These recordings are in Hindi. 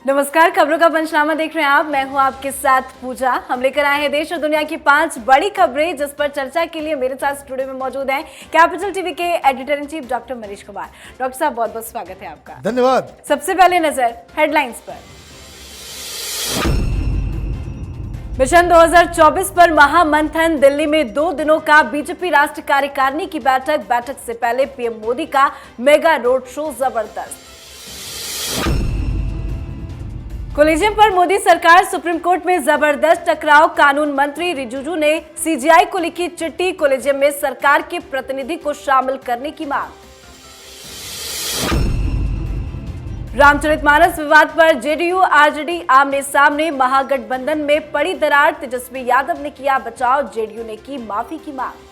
नमस्कार, खबरों का पंचनामा देख रहे हैं आप। मैं हूं आपके साथ पूजा। हम लेकर आए हैं देश और दुनिया की 5 बड़ी खबरें, जिस पर चर्चा के लिए मेरे साथ स्टूडियो में मौजूद हैं कैपिटल टीवी के editor in chief doctor Manish Kumar. Doctor साहब, बहुत बहुत स्वागत है आपका। धन्यवाद। सबसे पहले नजर हेडलाइंस पर। मिशन 2024 पर महामंथन। दिल्ली में 2 दिनों का बीजेपी राष्ट्रीय कार्यकारिणी की बैठक से पहले पीएम मोदी का मेगा रोड शो जबरदस्त। कोलिजियम पर मोदी सरकार सुप्रीम कोर्ट में जबरदस्त टकराव। कानून मंत्री रिजिजू ने सीजीआई को लिखी चिट्ठी। कोलिजियम में सरकार के प्रतिनिधि को शामिल करने की मांग। रामचरितमानस विवाद पर जेडीयू आरजेडी आमने सामने। महागठबंधन में पड़ी दरार। तेजस्वी यादव ने किया बचाव, जेडीयू ने की माफी की मांग।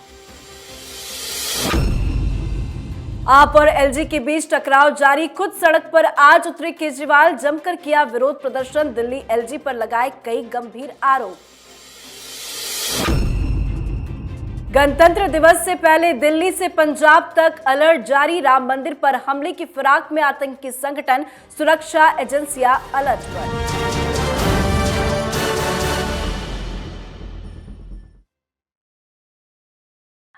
आप और एलजी के बीच टकराव जारी। खुद सड़क पर आज उतरे केजरीवाल। जमकर किया विरोध प्रदर्शन। दिल्ली एलजी पर लगाए कई गंभीर आरोप। गणतंत्र दिवस से पहले दिल्ली से पंजाब तक अलर्ट जारी। राम मंदिर पर हमले की फिराक में आतंकी संगठन। सुरक्षा एजेंसियां अलर्ट पर।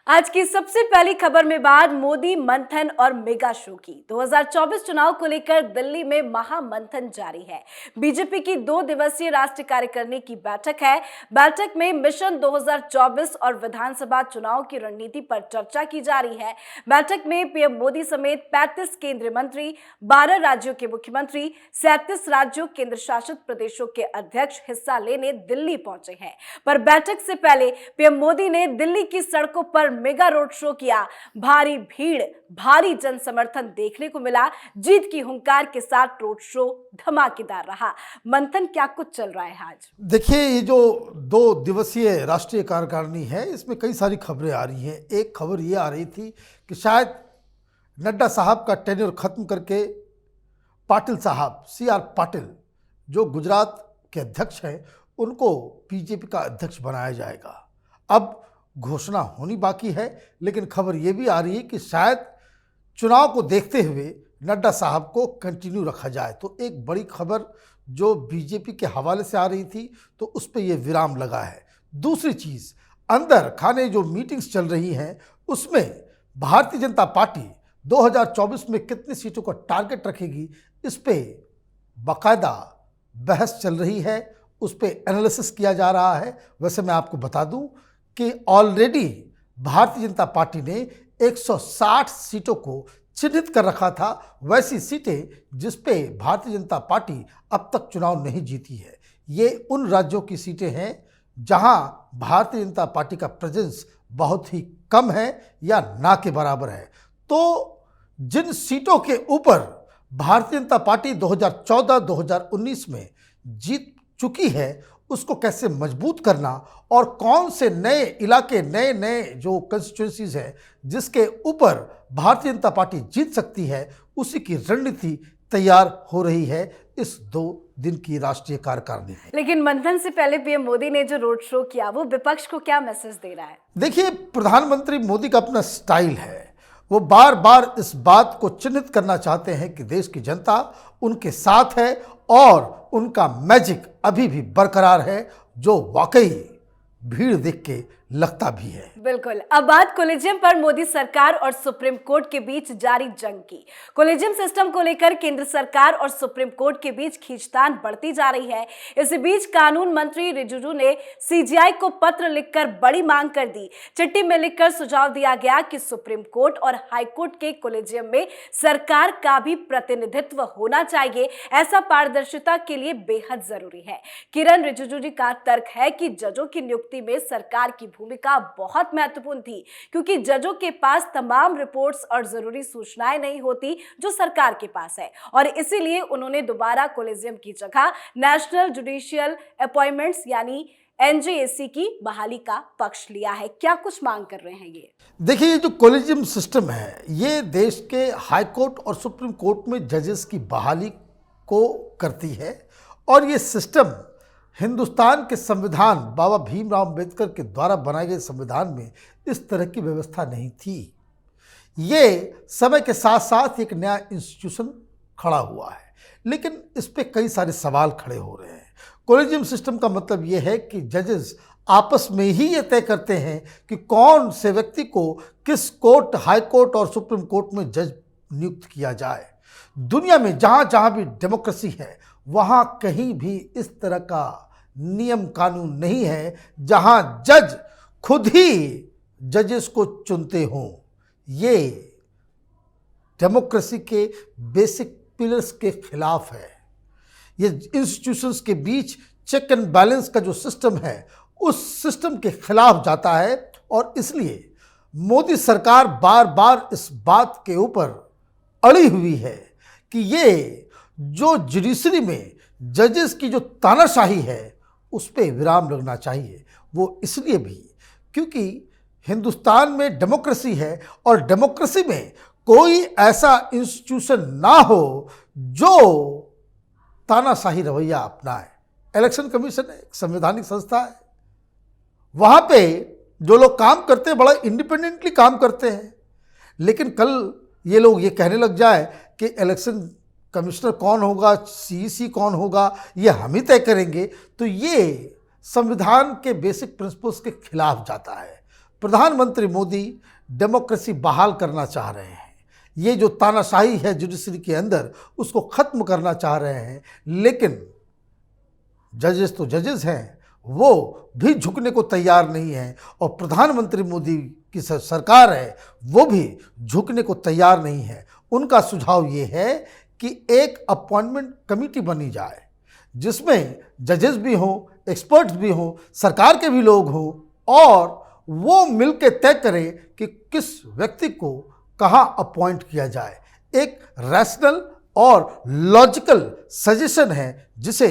आज की सबसे पहली खबर में बात मोदी मंथन और मेगा शो की। 2024 चुनाव को लेकर दिल्ली में महामंथन जारी है। बीजेपी की 2 दिवसीय राष्ट्रीय कार्यकारिणी की बैठक है। बैठक में मिशन 2024 और विधानसभा चुनाव की रणनीति पर चर्चा की जा रही है। बैठक में पीएम मोदी समेत 35 केंद्रीय मंत्री, 12 राज्यों के मुख्यमंत्री, 37 राज्यों केंद्र शासित प्रदेशों के अध्यक्ष हिस्सा लेने दिल्ली पहुंचे हैं। पर बैठक से पहले पीएम मोदी ने दिल्ली की सड़कों पर मेगा रोड शो किया। भारी भीड़, भारी जन समर्थन देखने को मिला। जीत की हुंकार के साथ रोड शो धमाकेदार रहा। मंथन, क्या कुछ चल रहा है आज? देखिए, ये जो 2 दिवसीय राष्ट्रीय कार्यकारिणी है, इसमें कई सारी खबरें आ रही हैं। एक खबर ये आ रही थी कि शायद नड्डा साहब का टेन्योर खत्म करके पाटिल साहब, CR पाटिल, जो गुजरात के अध्यक्ष हैं, उनको बीजेपी का अध्यक्ष बनाया जाएगा। अब घोषणा होनी बाकी है, लेकिन खबर यह भी आ रही है कि शायद चुनाव को देखते हुए नड्डा साहब को कंटिन्यू रखा जाए। तो एक बड़ी खबर जो बीजेपी के हवाले से आ रही थी, तो उस पर यह विराम लगा है। दूसरी चीज़, अंदर खाने जो मीटिंग्स चल रही हैं, उसमें भारतीय जनता पार्टी 2024 में कितनी सीटों का टारगेट रखेगी, इस पर बाकायदा बहस चल रही है, उस पर एनालिसिस किया जा रहा है। वैसे मैं आपको बता दूं कि ऑलरेडी भारतीय जनता पार्टी ने 160 सीटों को चिन्हित कर रखा था, वैसी सीटें जिस पे भारतीय जनता पार्टी अब तक चुनाव नहीं जीती है। ये उन राज्यों की सीटें हैं जहां भारतीय जनता पार्टी का प्रेजेंस बहुत ही कम है या ना के बराबर है। तो जिन सीटों के ऊपर भारतीय जनता पार्टी 2014-2019 में जीत चुकी है, उसको कैसे मजबूत करना और कौन से नए इलाके, नए जो कंस्टिट्यूंसीज हैं जिसके ऊपर भारतीय जनता पार्टी जीत सकती है, उसी की रणनीति तैयार हो रही है इस 2 दिन की राष्ट्रीय कार्यकारिणी में। लेकिन मंथन से पहले पीएम मोदी ने जो रोड शो किया, वो विपक्ष को क्या मैसेज दे रहा है? देखिए, प्रधानमंत्री मोदी का अपना स्टाइल है। वो बार बार इस बात को चिन्हित करना चाहते हैं कि देश की जनता उनके साथ है और उनका मैजिक अभी भी बरकरार है, जो वाकई भीड़ देख के लगता भी है। बिल्कुल। अब बात कोलिजियम पर मोदी सरकार और सुप्रीम कोर्ट के बीच जारी जंग की। कोलिजियम सिस्टम को लेकर केंद्र सरकार और सुप्रीम कोर्ट के बीच खींचतान बढ़ती जा रही है। इसी बीच कानून मंत्री रिजिजू ने सीजीआई को पत्र लिखकर बड़ी मांग कर दी। चिट्ठी में लिखकर सुझाव दिया गया कि सुप्रीम कोर्ट और हाई कोर्ट के कोलिजियम में सरकार का भी प्रतिनिधित्व होना चाहिए। ऐसा पारदर्शिता के लिए बेहद जरूरी है। किरण रिजिजू जी का तर्क है कि जजों की नियुक्ति में सरकार की भूमिका बहुत महत्वपूर्ण थी, क्योंकि जजों के पास तमाम रिपोर्ट्स और जरूरी सूचनाएं नहीं होती जो सरकार के पास है, और इसीलिए उन्होंने दोबारा कोलिजियम की जगह नेशनल जुडिशियल अपॉइंटमेंट्स यानी NJAC की बहाली का पक्ष लिया है। क्या कुछ मांग कर रहे हैं ये? देखिए, ये जो कोलिजियम सिस्टम है, ये देश के हाई कोर्ट और सुप्रीम कोर्ट में जजेस की बहाली को करती है, और ये सिस्टम हिंदुस्तान के संविधान, बाबा भीमराव अंबेडकर के द्वारा बनाए गए संविधान में इस तरह की व्यवस्था नहीं थी। ये समय के साथ साथ एक नया इंस्टीट्यूशन खड़ा हुआ है, लेकिन इस पे कई सारे सवाल खड़े हो रहे हैं। कोलेजियम सिस्टम का मतलब ये है कि जजेस आपस में ही ये तय करते हैं कि कौन से व्यक्ति को किस कोर्ट, हाई कोर्ट और सुप्रीम कोर्ट में जज नियुक्त किया जाए। दुनिया में जहाँ जहाँ भी डेमोक्रेसी है वहाँ कहीं भी इस तरह का नियम कानून नहीं है जहाँ जज खुद ही जजेस को चुनते हों। ये डेमोक्रेसी के बेसिक पिलर्स के खिलाफ है। ये इंस्टीट्यूशंस के बीच चेक एंड बैलेंस का जो सिस्टम है उस सिस्टम के खिलाफ जाता है और इसलिए मोदी सरकार बार बार इस बात के ऊपर अड़ी हुई है कि ये जो जुडिशरी में जजेस की जो तानाशाही है उस पर विराम लगना चाहिए। वो इसलिए भी क्योंकि हिंदुस्तान में डेमोक्रेसी है और डेमोक्रेसी में कोई ऐसा इंस्टीट्यूशन ना हो जो तानाशाही रवैया अपनाए। इलेक्शन कमीशन एक संवैधानिक संस्था है, वहाँ पे जो लोग काम करते हैं बड़ा इंडिपेंडेंटली काम करते हैं, लेकिन कल ये लोग ये कहने लग जाए कि इलेक्शन कमिश्नर कौन होगा, सीईसी कौन होगा, ये हम ही तय करेंगे, तो ये संविधान के बेसिक प्रिंसिपल्स के खिलाफ जाता है। प्रधानमंत्री मोदी डेमोक्रेसी बहाल करना चाह रहे हैं, ये जो तानाशाही है जुडिशरी के अंदर उसको ख़त्म करना चाह रहे हैं, लेकिन जजेस तो जजेस हैं, वो भी झुकने को तैयार नहीं है और प्रधानमंत्री मोदी की सरकार है वो भी झुकने को तैयार नहीं है। उनका सुझाव ये है कि एक अपॉइंटमेंट कमेटी बनी जाए जिसमें जजेस भी हों, एक्सपर्ट्स भी हों, सरकार के भी लोग हों और वो मिलकर तय करें कि किस व्यक्ति को कहाँ अपॉइंट किया जाए। एक रैशनल और लॉजिकल सजेशन है जिसे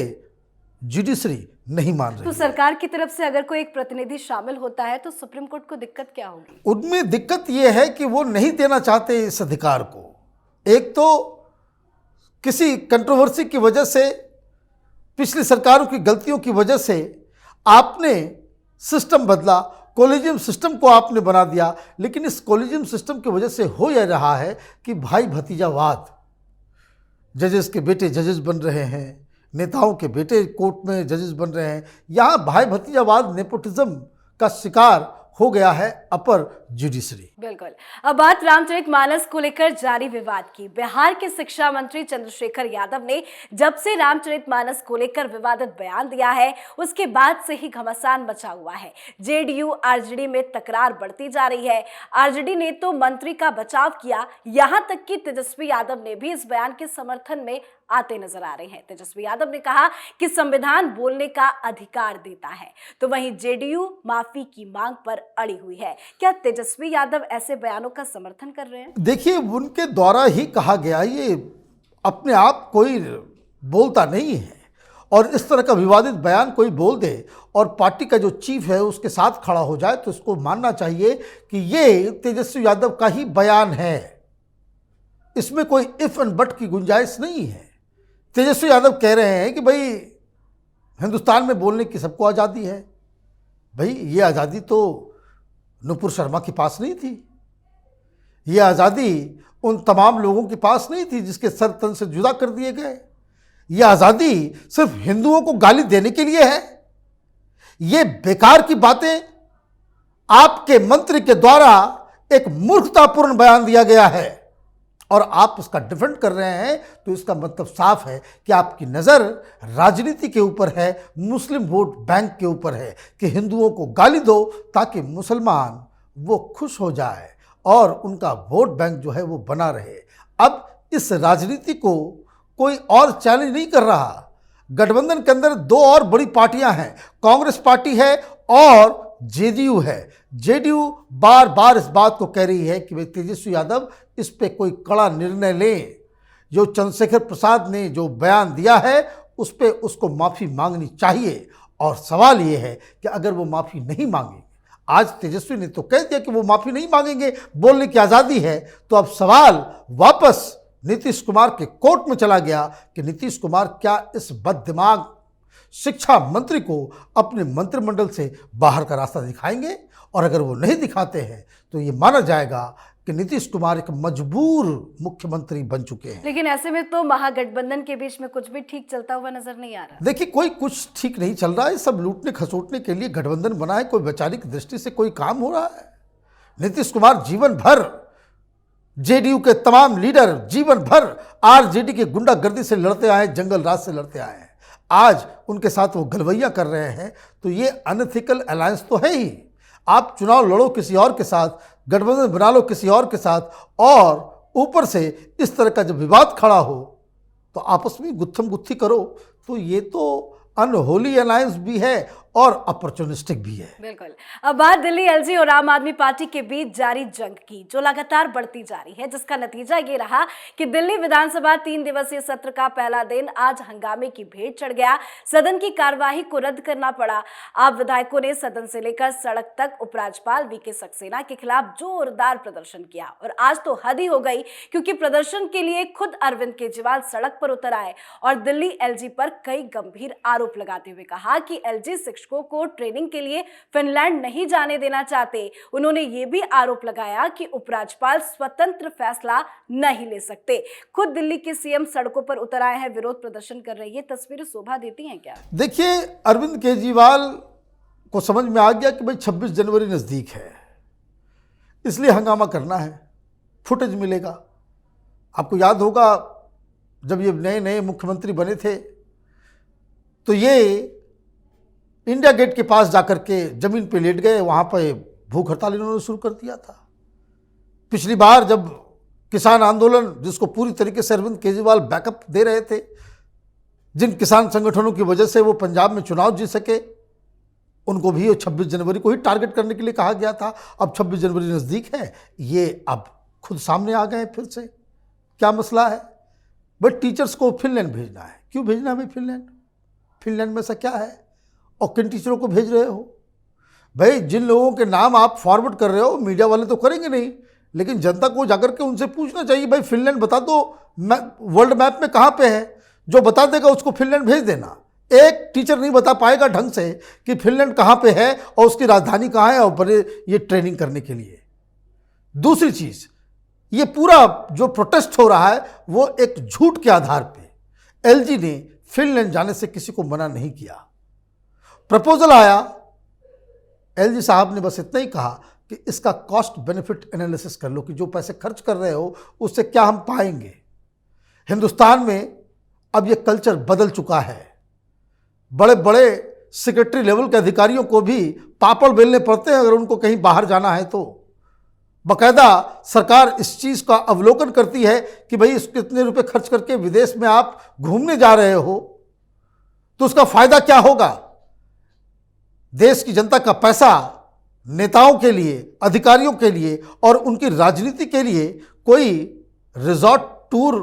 जुडिशरी नहीं मान रही। तो सरकार की तरफ से अगर कोई एक प्रतिनिधि शामिल होता है तो सुप्रीम कोर्ट को दिक्कत क्या होगी? उनमें दिक्कत यह है कि वो नहीं देना चाहते इस अधिकार को। एक तो किसी कंट्रोवर्सी की वजह से, पिछली सरकारों की गलतियों की वजह से आपने सिस्टम बदला, कॉलेजियम सिस्टम को आपने बना दिया, लेकिन इस कॉलेजियम सिस्टम की वजह से हो यह रहा है कि भाई भतीजावाद, जजेस के बेटे जजेस बन रहे हैं, नेताओं के बेटे कोर्ट में जजेस बन रहे हैं। यहाँ भाई भतीजावाद, नेपोटिज्म का शिकार हो गया है अपर जुडिशरी। बिल्कुल। अब बात रामचरितमानस को लेकर जारी विवाद की। बिहार के शिक्षा मंत्री चंद्रशेखर यादव ने जब से रामचरितमानस को लेकर विवादित बयान दिया है उसके बाद से ही घमासान मचा हुआ है। जेडीयू आरजेडी में तकरार बढ़ती जा रही है। आरजेडी ने तो मंत्री का बचाव किया, यहां तक कि तेजस्वी यादव ने भी इस बयान के समर्थन में आते नजर आ रहे हैं। तेजस्वी यादव ने कहा कि संविधान बोलने का अधिकार देता है, तो वहीं जेडीयू माफी की मांग पर अड़ी हुई है। क्या तेजस्वी यादव ऐसे बयानों का समर्थन कर रहे हैं? देखिए, उनके द्वारा ही कहा गया, ये अपने आप कोई बोलता नहीं है और इस तरह का विवादित बयान कोई बोल दे और पार्टी का जो चीफ है उसके साथ खड़ा हो जाए तो इसको मानना चाहिए कि ये तेजस्वी यादव का ही बयान है। इसमें कोई इफ एंड बट की गुंजाइश नहीं है। तेजस्वी यादव कह रहे हैं कि भाई हिंदुस्तान में बोलने की सबको आज़ादी है। भाई ये आज़ादी तो नुपुर शर्मा के पास नहीं थी, ये आज़ादी उन तमाम लोगों के पास नहीं थी जिसके सर तन से जुदा कर दिए गए। ये आज़ादी सिर्फ हिंदुओं को गाली देने के लिए है। ये बेकार की बातें आपके मंत्री के द्वारा एक मूर्खतापूर्ण बयान दिया गया है और आप उसका डिफेंड कर रहे हैं, तो इसका मतलब साफ है कि आपकी नज़र राजनीति के ऊपर है, मुस्लिम वोट बैंक के ऊपर है कि हिंदुओं को गाली दो ताकि मुसलमान वो खुश हो जाए और उनका वोट बैंक जो है वो बना रहे। अब इस राजनीति को कोई और चैलेंज नहीं कर रहा। गठबंधन के अंदर दो और बड़ी पार्टियां हैं, कांग्रेस पार्टी है और जेडीयू है। जेडीयू बार बार इस बात को कह रही है कि भाई तेजस्वी यादव इस पे कोई कड़ा निर्णय लें। जो चंद्रशेखर प्रसाद ने जो बयान दिया है उस पे उसको माफ़ी मांगनी चाहिए और सवाल ये है कि अगर वो माफ़ी नहीं मांगेंगे, आज तेजस्वी ने तो कह दिया कि वो माफ़ी नहीं मांगेंगे, बोलने की आज़ादी है, तो अब सवाल वापस नीतीश कुमार के कोर्ट में चला गया कि नीतीश कुमार क्या इस बददिमाग शिक्षा मंत्री को अपने मंत्रिमंडल से बाहर का रास्ता दिखाएंगे, और अगर वो नहीं दिखाते हैं तो ये माना जाएगा कि नीतीश कुमार एक मजबूर मुख्यमंत्री बन चुके हैं। लेकिन ऐसे में तो महागठबंधन के बीच में कुछ भी ठीक चलता हुआ नजर नहीं आ रहा। देखिए, कोई कुछ ठीक नहीं चल रहा है, सब लूटने खसोटने के लिए गठबंधन बना है। कोई वैचारिक दृष्टि से कोई काम हो रहा है? नीतीश कुमार जीवन भर जेडीयू के तमाम लीडर जीवन भर आरजेडी के गुंडागर्दी से लड़ते आए, जंगल राज से लड़ते आए हैं। आज उनके साथ वो गलवैया कर रहे हैं, तो ये अनएथिकल अलायंस तो है ही। आप चुनाव लड़ो किसी और के साथ, गठबंधन बना लो किसी और के साथ, और ऊपर से इस तरह का जब विवाद खड़ा हो तो आपस में गुत्थम गुत्थी करो, तो ये तो अनहोली अलायंस भी है और अपॉर्चुनिस्टिक भी है। बिल्कुल। अब बात दिल्ली एलजी और आम आदमी पार्टी के बीच जारी जंग की, जो लगातार बढ़ती जा रही है, जिसका नतीजा ये रहा कि दिल्ली विधानसभा 3 दिवसीय सत्र का पहला दिन आज हंगामे की भेंट चढ़ गया। सदन की कार्यवाही को रद्द करना पड़ा। आप विधायकों ने सदन से लेकर सड़क तक उपराज्यपाल वीके सक्सेना के खिलाफ जोरदार प्रदर्शन किया, और आज तो हद ही हो गई, क्योंकि प्रदर्शन के लिए खुद अरविंद केजरीवाल सड़क पर उतर आए और दिल्ली एलजी पर कई गंभीर आरोप लगाते हुए कहा कि एलजी शिक्षकों को ट्रेनिंग के लिए फिनलैंड नहीं जाने देना चाहते। उन्होंने ये भी आरोप लगाया कि उपराज्यपाल स्वतंत्र फैसला नहीं ले सकते। खुद दिल्ली के सीएम सड़कों पर उतर आए हैं, विरोध प्रदर्शन कर रहे हैं। ये तस्वीरें शोभा देती हैं क्या? देखिए, अरविंद केजरीवाल को समझ में आ गया कि भाई 26 जनवरी नजदीक है, इसलिए हंगामा करना है, फुटेज मिलेगा। आपको याद होगा जब ये नए नए मुख्यमंत्री बने थे तो ये इंडिया गेट के पास जाकर के जमीन पे लेट गए, वहाँ पे भूख हड़ताल इन्होंने शुरू कर दिया था। पिछली बार जब किसान आंदोलन, जिसको पूरी तरीके से अरविंद केजरीवाल बैकअप दे रहे थे, जिन किसान संगठनों की वजह से वो पंजाब में चुनाव जीत सके, उनको भी 26 जनवरी को ही टारगेट करने के लिए कहा गया था। अब 26 जनवरी नज़दीक है, ये अब खुद सामने आ गए फिर से। क्या मसला है? बट टीचर्स को फिनलैंड भेजना है। क्यों भेजना है भाई फिनलैंड? फिनलैंड में ऐसा क्या है? और किन टीचरों को भेज रहे हो भाई? जिन लोगों के नाम आप फॉरवर्ड कर रहे हो, मीडिया वाले तो करेंगे नहीं, लेकिन जनता को जाकर के उनसे पूछना चाहिए, भाई फिनलैंड बता दो, वर्ल्ड मैप में कहाँ पे है? जो बता देगा उसको फिनलैंड भेज देना। एक टीचर नहीं बता पाएगा ढंग से कि फिनलैंड कहाँ पे है और उसकी राजधानी कहाँ है, और बड़े ये ट्रेनिंग करने के लिए। दूसरी चीज़, ये पूरा जो प्रोटेस्ट हो रहा है वो एक झूठ के आधार पे। एलजी ने फिनलैंड जाने से किसी को मना नहीं किया। प्रपोजल आया, एलजी साहब ने बस इतना ही कहा कि इसका कॉस्ट बेनिफिट एनालिसिस कर लो कि जो पैसे खर्च कर रहे हो उससे क्या हम पाएंगे। हिंदुस्तान में अब ये कल्चर बदल चुका है। बड़े बड़े सेक्रेटरी लेवल के अधिकारियों को भी पापड़ बेलने पड़ते हैं अगर उनको कहीं बाहर जाना है तो। बाकायदा सरकार इस चीज़ का अवलोकन करती है कि भाई इसके इतने रुपए खर्च करके विदेश में आप घूमने जा रहे हो तो उसका फायदा क्या होगा। देश की जनता का पैसा नेताओं के लिए, अधिकारियों के लिए और उनकी राजनीति के लिए कोई रिजॉर्ट टूर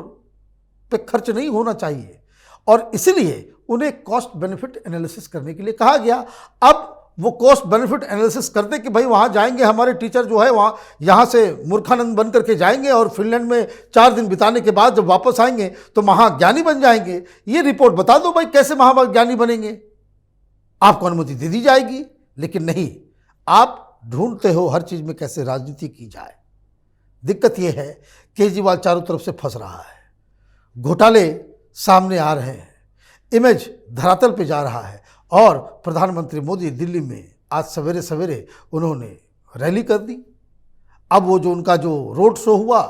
पे खर्च नहीं होना चाहिए, और इसलिए उन्हें कॉस्ट बेनिफिट एनालिसिस करने के लिए कहा गया। अब वो कॉस्ट बेनिफिट एनालिसिस करते कि भाई वहाँ जाएंगे, हमारे टीचर जो है वहाँ यहाँ से मूर्खानंद बन करके जाएंगे और फिनलैंड में 4 दिन बिताने के बाद जब वापस आएंगे तो महाज्ञानी बन जाएंगे। ये रिपोर्ट बता दो भाई कैसे महाज्ञानी बनेंगे, आपको अनुमति दे दी जाएगी। लेकिन नहीं, आप ढूंढते हो हर चीज़ में कैसे राजनीति की जाए। दिक्कत यह है केजरीवाल चारों तरफ से फंस रहा है, घोटाले सामने आ रहे हैं, इमेज धरातल पे जा रहा है, और प्रधानमंत्री मोदी दिल्ली में आज सवेरे सवेरे उन्होंने रैली कर दी। अब वो जो उनका जो रोड शो हुआ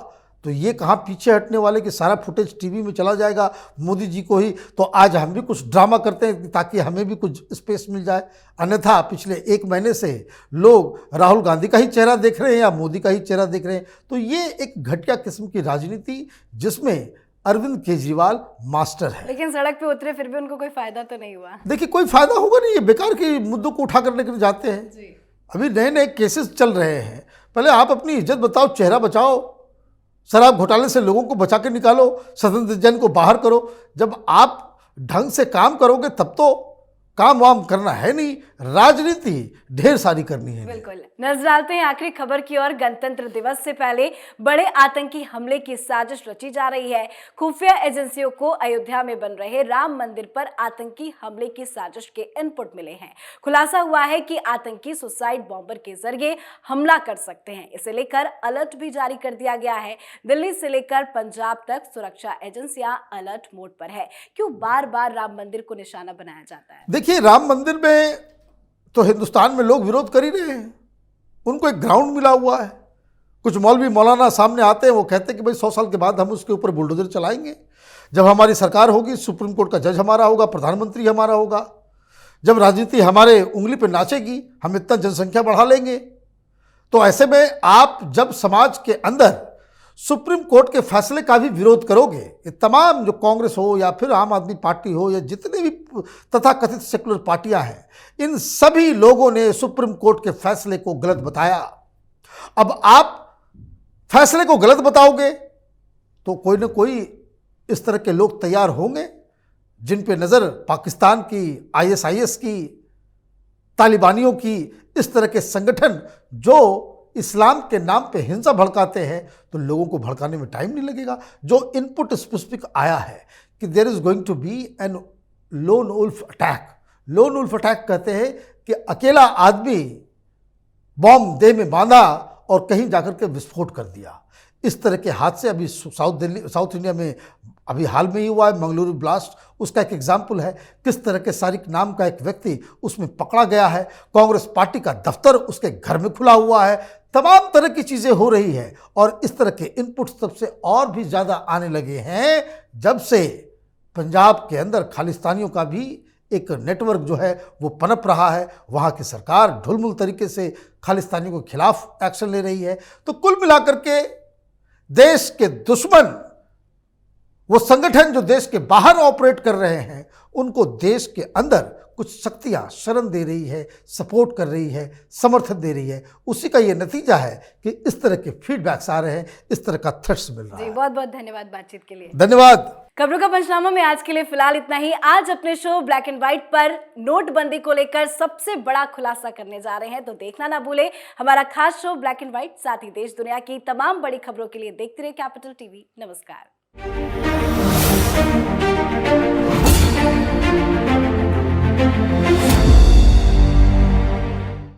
तो ये कहाँ पीछे हटने वाले कि सारा फुटेज टीवी में चला जाएगा मोदी जी को ही। तो आज हम भी कुछ ड्रामा करते हैं ताकि हमें भी कुछ स्पेस मिल जाए। अन्यथा पिछले 1 महीने से लोग राहुल गांधी का ही चेहरा देख रहे हैं या मोदी का ही चेहरा देख रहे हैं। तो ये एक घटिया किस्म की राजनीति जिसमें अरविंद केजरीवाल मास्टर है। लेकिन सड़क पे उतरे फिर भी उनको कोई फायदा तो नहीं हुआ। देखिए, कोई फायदा होगा नहीं, ये बेकार के मुद्दों को उठा करने के लिए जाते हैं जी। अभी नए नए केसेस चल रहे हैं, पहले आप अपनी इज्जत बताओ, चेहरा बचाओ, शराब घोटाले से लोगों को बचा के निकालो, सदन जैन को बाहर करो। जब आप ढंग से काम करोगे तब तो काम वाम करना है नहीं, राजनीति ढेर सारी करनी है। बिल्कुल। नजर डालते हैं आखिरी खबर की ओर। गणतंत्र दिवस से पहले बड़े आतंकी हमले की साजिश रची जा रही है। खुफिया एजेंसियों को अयोध्या में बन रहे राम मंदिर पर आतंकी हमले की साजिश के इनपुट मिले हैं। खुलासा हुआ है कि आतंकी सुसाइड बॉम्बर के जरिए हमला कर सकते हैं। इसे लेकर अलर्ट भी जारी कर दिया गया है। दिल्ली से लेकर पंजाब तक सुरक्षा एजेंसियां अलर्ट मोड पर है। क्यों बार बार राम मंदिर को निशाना बनाया जाता है? देखिए, राम मंदिर में तो हिंदुस्तान में लोग विरोध कर ही रहे हैं। उनको एक ग्राउंड मिला हुआ है। कुछ मौलवी मौलाना सामने आते हैं, वो कहते हैं कि भाई 100 साल के बाद हम उसके ऊपर बुलडोजर चलाएंगे। जब हमारी सरकार होगी, सुप्रीम कोर्ट का जज हमारा होगा, प्रधानमंत्री हमारा होगा। जब राजनीति हमारे उंगली पे नाचेगी, हम इतना जनसंख्या बढ़ा लेंगे। तो ऐसे में आप जब समाज के अंदर सुप्रीम कोर्ट के फैसले का भी विरोध करोगे, ये तमाम जो कांग्रेस हो या फिर आम आदमी पार्टी हो या जितने भी तथाकथित सेकुलर पार्टियां हैं, इन सभी लोगों ने सुप्रीम कोर्ट के फैसले को गलत बताया। अब आप फैसले को गलत बताओगे तो कोई ना कोई इस तरह के लोग तैयार होंगे जिन पे नज़र पाकिस्तान की, आईएसआईएस की, तालिबानियों की, इस तरह के संगठन जो इस्लाम के नाम पे हिंसा भड़काते हैं, तो लोगों को भड़काने में टाइम नहीं लगेगा। जो इनपुट स्पेसिफिक आया है कि there is going to be an lone wolf attack. Lone wolf attack कहते हैं कि अकेला आदमी बॉम्ब देह में बांधा और कहीं जाकर के विस्फोट कर दिया। इस तरह के हादसे अभी साउथ इंडिया में अभी हाल में ही हुआ है, मंगलुरु ब्लास्ट उसका एक एग्जाम्पल है। किस तरह के सारिक नाम का एक व्यक्ति उसमें पकड़ा गया है। कांग्रेस पार्टी का दफ्तर उसके घर में खुला हुआ है। तमाम तरह की चीज़ें हो रही है और इस तरह के इनपुट सबसे और भी ज़्यादा आने लगे हैं जब से पंजाब के अंदर खालिस्तानियों का भी एक नेटवर्क जो है वो पनप रहा है। वहाँ की सरकार ढुलमुल तरीके से खालिस्तानियों के खिलाफ एक्शन ले रही है। तो कुल मिलाकर के देश के दुश्मन, वो संगठन जो देश के बाहर ऑपरेट कर रहे हैं, उनको देश के अंदर कुछ शक्तियां शरण दे रही है, सपोर्ट कर रही है, समर्थन दे रही है। उसी का ये नतीजा है कि इस तरह के फीडबैक्स आ रहे हैं, इस तरह का थ्रेट्स मिल रहा है। बहुत बहुत धन्यवाद बातचीत के लिए। धन्यवाद। खबरों का पंचनामा में आज के लिए फिलहाल इतना ही। आज अपने शो ब्लैक एंड व्हाइट पर नोटबंदी को लेकर सबसे बड़ा खुलासा करने जा रहे हैं, तो देखना ना भूले हमारा खास शो ब्लैक एंड व्हाइट। साथ ही देश दुनिया की तमाम बड़ी खबरों के लिए देखते रहिए कैपिटल टीवी। नमस्कार।